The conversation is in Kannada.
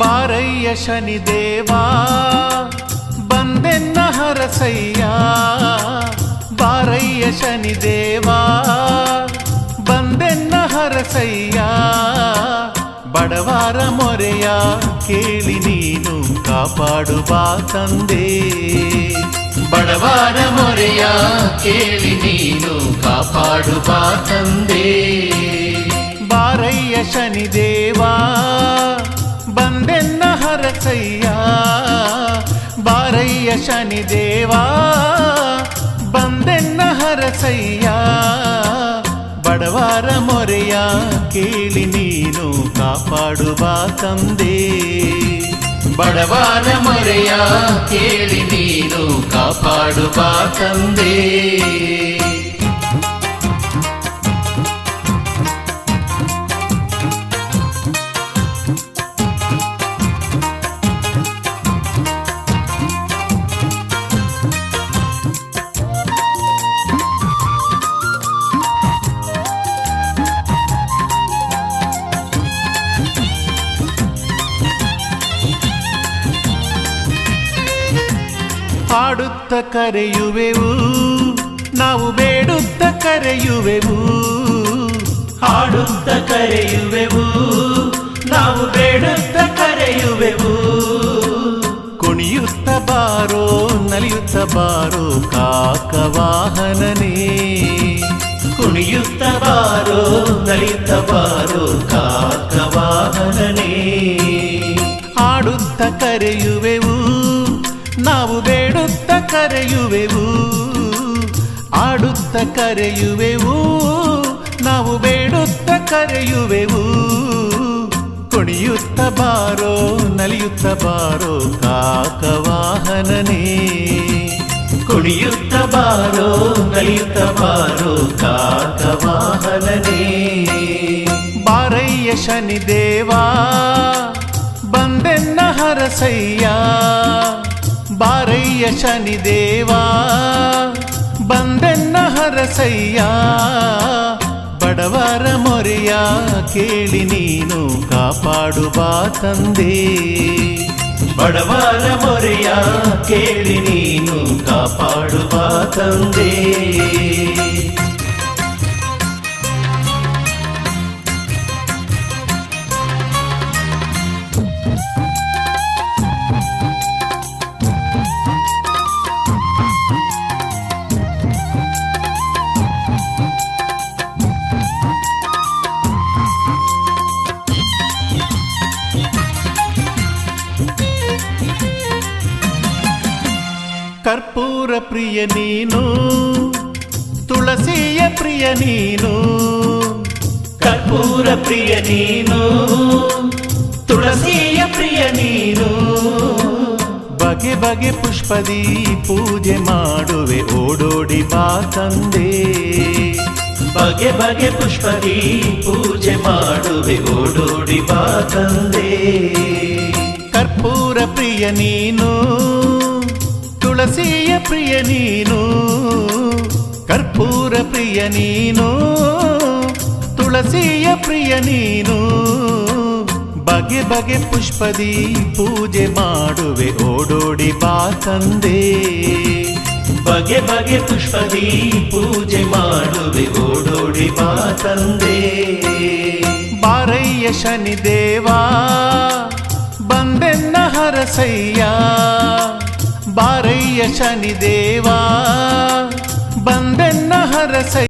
ಬಾರಯ್ಯ ಶನಿದೇವಾ ಬಂದೆನ್ನ ಹರಸಯ್ಯ ಬಾರಯ್ಯ ಶನಿದೇವಾ ಬಂದೆನ್ನ ಹರಸಯ್ಯ ಬಡವರ ಮೊರೆಯ ಕೇಳಿ ನೀನು ಕಾಪಾಡು ಬಾ ತಂದೆ ಬಡವರ ಮೊರೆಯ ಕೇಳಿ ನೀನು ಕಾಪಾಡು ಬಾ ತಂದೆ ಬಾರಯ್ಯ ಶನಿದೇವಾ ಬಂದೆನ್ನ ಹರಸಯ್ಯ ಬಾರಯ್ಯ ಶನಿದೇವಾ ಬಂದೆನ್ನ ಹರಸಯ್ಯ ಬಡವರ ಮೊರೆಯ ಕೇಳಿ ನೀನು ಕಾಪಾಡು ಬಾ ತಂದೆ ಬಡವರ ಮೊರೆಯ ಕೇಳಿ ನೀನು ಕಾಪಾಡು ಬಾ ತಂದೆ ಹಾಡುತ್ತ ಕರೆಯುವೆವು ನಾವು ಬೇಡುತ್ತ ಕರೆಯುವೆವು ಹಾಡುತ್ತ ಕರೆಯುವೆವು ನಾವು ಬೇಡುತ್ತ ಕರೆಯುವೆವು ಕುಣಿಯುತ್ತ ಬಾರೋ ನಲಿಯುತ್ತ ಬಾರೋ ಕಾಕವಾಹನನೇ ಕುಣಿಯುತ್ತ ಬಾರೋ ನಲಿಯುತ್ತ ಬಾರೋ ಕಾಕವಾಹನನೇ ಹಾಡುತ್ತ ಕರೆಯುವೆವು ನಾವು ಬೇಡುತ್ತ ಕರೆಯುವೆವು ಆಡುತ್ತ ಕರೆಯುವೆವು ನಾವು ಬೇಡುತ್ತ ಕರೆಯುವೆವು ಕುಣಿಯುತ್ತ ಬಾರೋ ನಲಿಯುತ್ತ ಬಾರೋ ಕಾಕವಾಹನನೇ ಕುಣಿಯುತ್ತ ಬಾರೋ ನಲಿಯುತ್ತ ಬಾರೋ ಕಾಕವಾಹನನೇ ಬಾರಯ್ಯ ಶನಿದೇವಾ ಬಂದೆನ್ನ ಹರಸಯ್ಯ ಬಾರಯ್ಯ ಶನಿದೇವಾ ಬಂದೆನ್ನ ಹರಸಯ್ಯ ಬಡವರ ಮೊರೆಯ ಕೇಳಿ ನೀನು ಕಾಪಾಡು ಬಾ ತಂದೆ ಬಡವರ ಮೊರೆಯ ಕೇಳಿ ನೀನು ಕಾಪಾಡು ಬಾ ತಂದೆ ಕರ್ಪೂರ ಪ್ರಿಯ ನೀನು ತುಳಸಿಯ ಪ್ರಿಯ ನೀನು ಕರ್ಪೂರ ಪ್ರಿಯ ನೀನು ತುಳಸಿಯ ಪ್ರಿಯ ನೀನು ಬಗೆ ಬಗೆ ಪುಷ್ಪದಿ ಪೂಜೆ ಮಾಡುವೆ ಓಡೋಡಿ ಬಾ ತಂದೆ ಬಗೆ ಬಗೆ ಪುಷ್ಪದಿ ಪೂಜೆ ಮಾಡುವೆ ಓಡೋಡಿ ಬಾ ತಂದೆ ಕರ್ಪೂರ ಪ್ರಿಯ ನೀನು ತುಳಸಿಯ ಪ್ರಿಯ ನೀನು ಕರ್ಪೂರ ಪ್ರಿಯ ನೀನು ತುಳಸಿಯ ಪ್ರಿಯ ನೀನು ಬಗೆ ಬಗೆ ಪುಷ್ಪದಿ ಪೂಜೆ ಮಾಡುವೆ ಓಡೋಡಿ ಬಾ ತಂದೆ ಬಗೆ ಬಗೆ ಪುಷ್ಪದಿ ಪೂಜೆ ಮಾಡುವೆ ಓಡೋಡಿ ಬಾ ತಂದೆ ಬಾರಯ್ಯ ಶನಿದೇವಾ ಬಂದೆನ್ನ ಹರಸಯ್ಯ ಬಾರಯ್ಯ ಶನಿದೇವಾ ಬಂದೆನ್ನ ಹರಸಯ್ಯ